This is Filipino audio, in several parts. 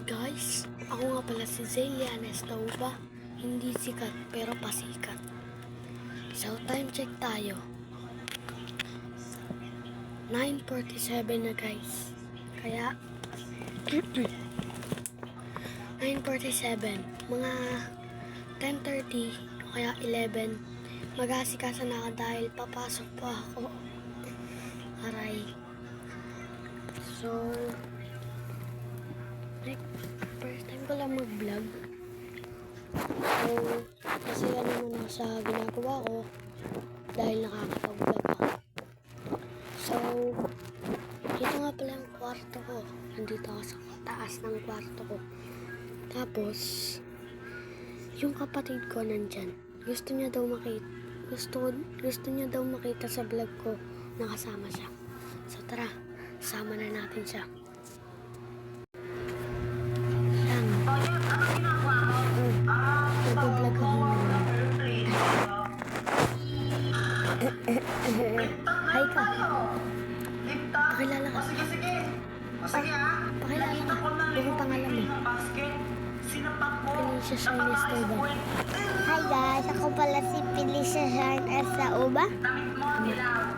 Hi guys, ako nga pala si Zelia Nestauba. Hindi sikat pero pasikat. So time check tayo. 9:47 na guys. Kaya 9:47, mga 10:30 o kaya 11, mag-aasikaso na ako dahil papasok pa ako. Aray. So first time ko lang mag-vlog. So, kasi ano naman sa ginagawa ko dahil nakakapag-vlog ako. So, dito nga pala yung kwarto ko. Nandito ako sa taas ng kwarto ko. Tapos, yung kapatid ko nandyan. Gusto niya daw makita sa vlog ko na kasama siya. So, tara, sama na natin siya. Nag-vlog ako naman. Hi ka. Pakilala ka. Pakilala ka. Yung pangalan mo. Felicia Shine Estauba. Hi guys, ako pala si Felicia Shine Estauba. Yun lang.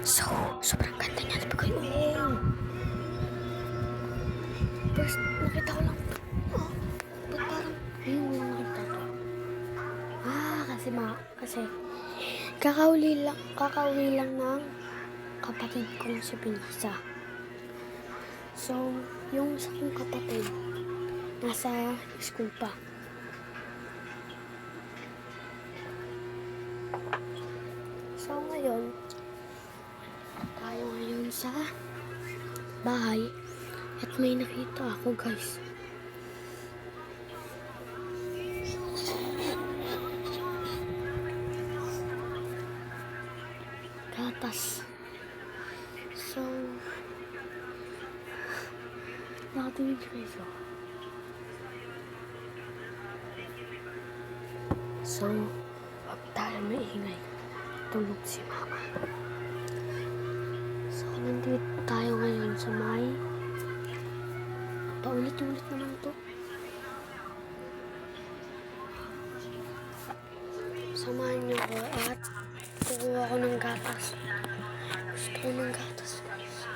So, sobrang ganda niya. Sabi ko, first, nakita ko lang. Ba't parang, ayun lang nakita ko. Kasi kakauwi lang ng kapatid kong si Pinisa. So, yung isa kong kapatid, nasa school pa. So, ngayon, tayo ngayon sa bahay at may nakita ako guys. Gatas. So, nakatingin siya guys. So, wag tayo maingay. Tulog si mama. So, nandito tayo ngayon sa may paulit-ulit naman to. Samahan niyo ko at kukuha ko ng gatas. Gusto ko ng gatas guys.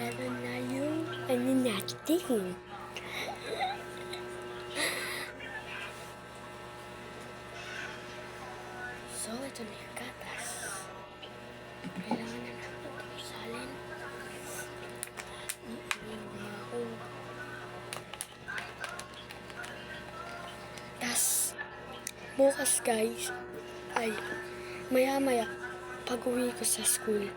Eto na yung ano natin. So, ito na yung gatas. Kailangan na natin ito salin. Tas, bukas guys, ay, maya-maya, pag-uwi ko sa school,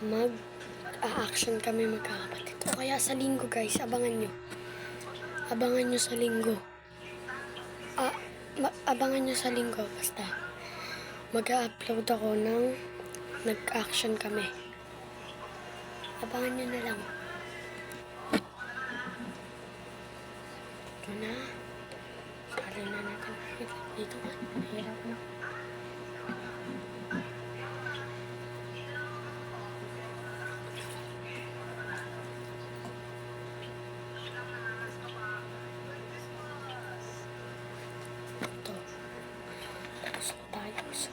mag-a-action kami magkakapatid. O kaya sa linggo guys, abangan nyo. Abangan nyo sa linggo. Abangan nyo sa linggo, basta. Mag-a-upload ako ng nag-action kami. Abangan nyo na lang. Ito na. Sali na natin. Dito na. Hirap na. Ito. Tapos tayo sa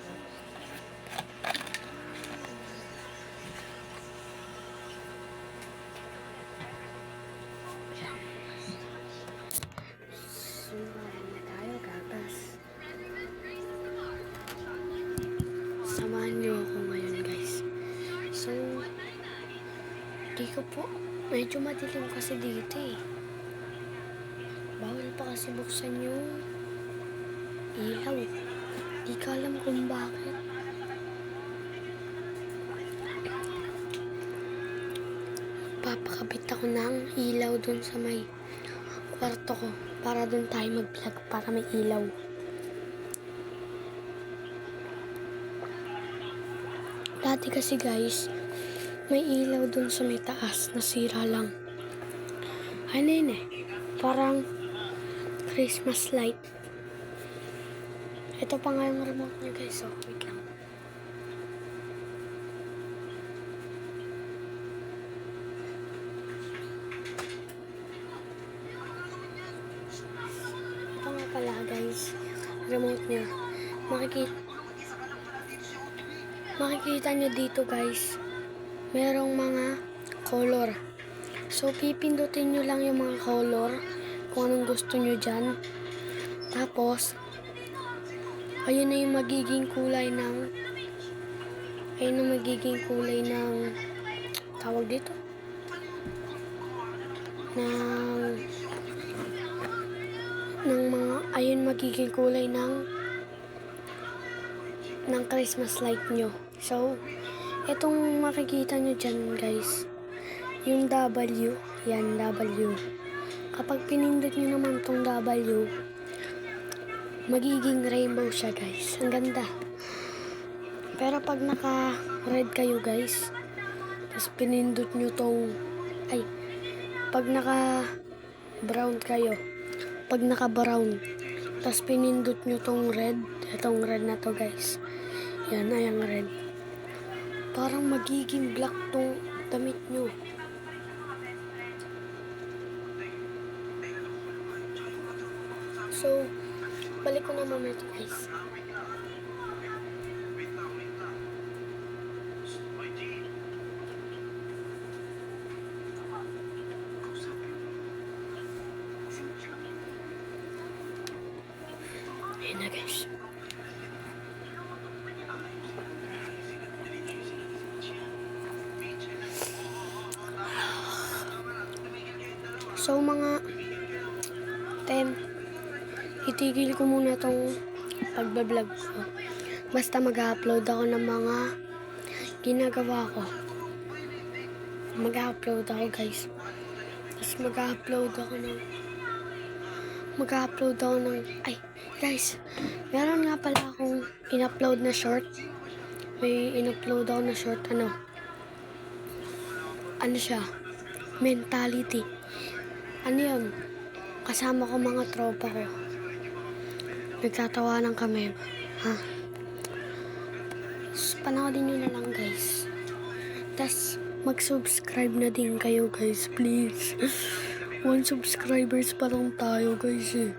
sumbahan na tayo, gatas. Samahan niyo ako ngayon, guys. So, di ko po, medyo madilim kasi dito eh. Bawal pa kasi buksan yung ilaw. Di ka alam kung bakit. Papakabit ako ng ilaw dun sa may kwarto ko para dun tayo mag-vlog para may ilaw. Dati kasi guys, may ilaw dun sa may taas, nasira lang. Ano yun eh? Parang Christmas light. Ito pa nga yung remote niya guys. So, wait lang. Ito nga pala guys. Remote niya. Makikita nyo dito guys. Merong mga color. So, pipindutin nyo lang yung mga color. Kung anong gusto nyo dyan. Tapos, ayun na yung magiging kulay ng tawag dito ayun magiging kulay ng Christmas light nyo. So itong makikita nyo dyan guys, yung W, yan W. Kapag pinindot nyo naman tong W, magiging rainbow siya guys. Ang ganda. Pero pag naka-red kayo guys, tapos pinindot nyo pag naka-brown kayo, pag naka-brown, tapos pinindot nyo tong red, itong red na to guys. Yan, ayang red. Parang magiging black tong damit nyo. So, balik ko naman ito guys. Ayan na guys. So mga 10, itigil ko muna tong pagbablog ko. Basta mag-upload ako ng mga ginagawa ko. Mag-upload ako guys. Tapos mag-upload ako ng guys, meron nga pala akong in-upload na short. May in-upload ako na short, ano siya, mentality. Ano yun? Kasama ko mga tropa ko. Nagtatawanan kami. Panoodin nyo na lang guys. Tas mag-subscribe na din kayo guys, please. 1 subscribers pa lang tayo guys eh.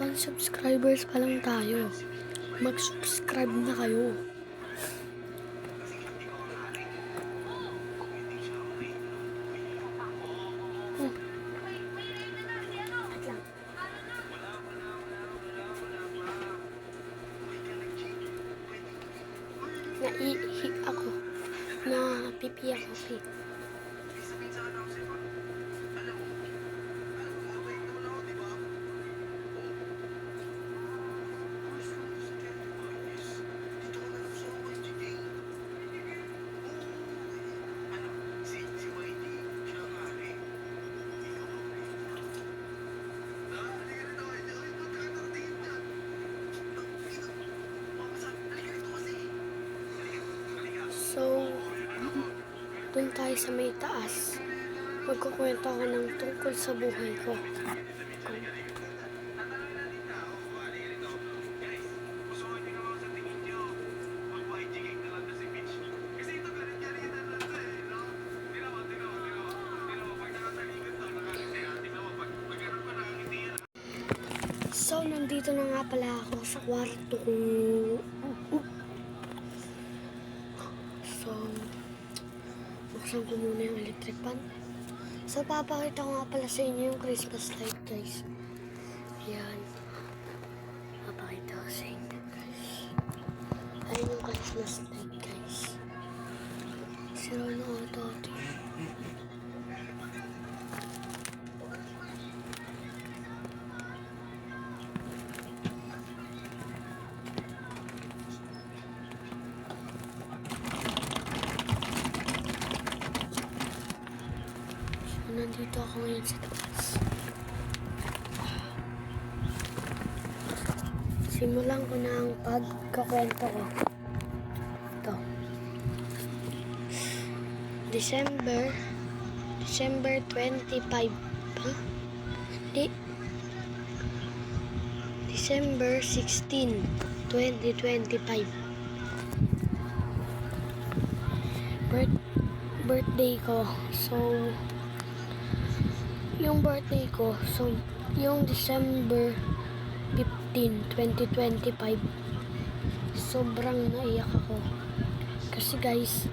1 subscribers pa lang tayo. Mag-subscribe na kayo. Napipi ako. So, doon tayo sa may taas. Magkukwento ako ng tungkol sa buhay ko. So, nandito na nga pala ako sa kwarto ko. So, buksan ko muna yung electric fan. So, papakita ko nga pala sa inyo yung Christmas light, guys. Ayan. Papakita ko sa inyo, guys. Ayan yung Christmas light, guys. Sira na ito. Nandito ako ngayon sa taas. Simulan ko na ang pagkakwento ko. Ito. December December 25. Ha? Di. December 16, 2025. Birthday ko. So, yung birthday ko, so, yung December 15, 2025, sobrang naiyak ako. Kasi guys,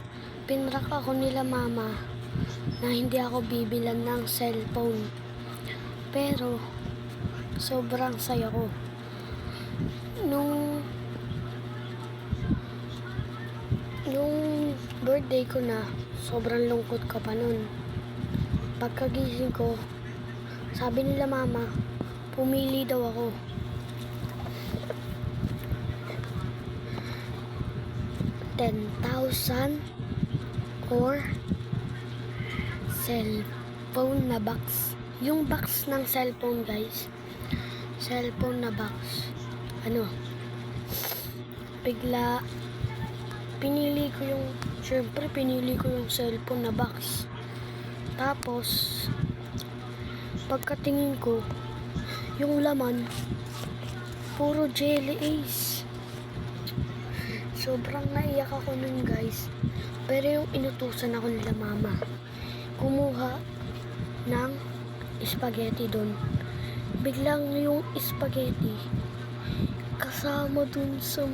pinrak ako nila mama na hindi ako bibilan ng cellphone. Pero, sobrang saya ko. Nung birthday ko na, sobrang lungkot ka pa nun. Pagkagising ko, sabi nila mama, pumili daw ako. $10,000 or cellphone na box. Yung box ng cellphone guys, cellphone na box. Bigla syempre pinili ko yung cellphone na box. Tapos pagkatingin ko, yung laman puro jelly ace. Sobrang naiyak ako nun guys. Pero yung inutusan ako nila mama, kumuha ng spaghetti doon. Biglang yung spaghetti kasama dun sa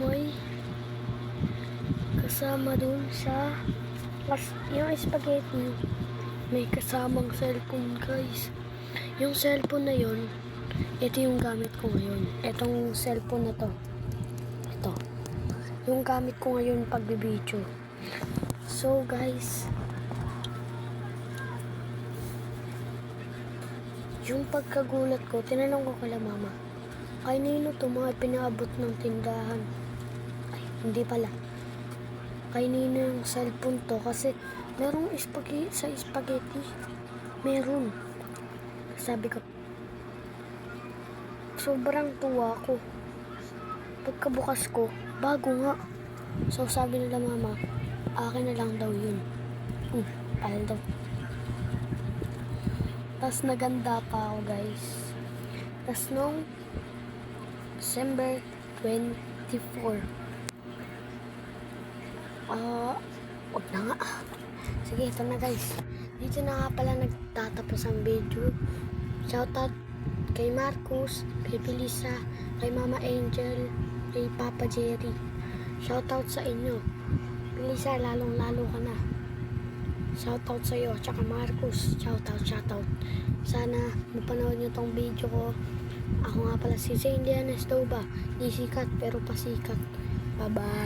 yung spaghetti may kasamang cellphone guys. Yung cellphone na yun, ito yung gamit ko ngayon. Itong cellphone na to, ito yung gamit ko ngayon pag bibidyo. So guys, yung pagkagulat ko, tinanong ko kala mama, kay nino to mga pinaabot ng tindahan? Ay, hindi pala. Kay nino yung cellphone to kasi merong spaghetti. Meron. Sabi ko, sobrang tuwa ko. Pagkabukas ko, bago nga. So sabi nila mama, akin na lang daw yun. Pahal daw. Tas naganda pa ako guys. Tas nung December 24, wag na nga. Sige, ito na guys. Dito na nga pala nagtatapos ang video. Shoutout kay Marcus, kay Felisa, kay Mama Angel, kay Papa Jerry. Shoutout sa inyo. Felisa, lalong-lalo ka na. Shoutout sa iyo, tsaka Marcus. Shoutout. Sana mapanood nyo tong video ko. Ako nga pala si Zane Dianes Doba. Di sikat pero pasikat. Bye-bye.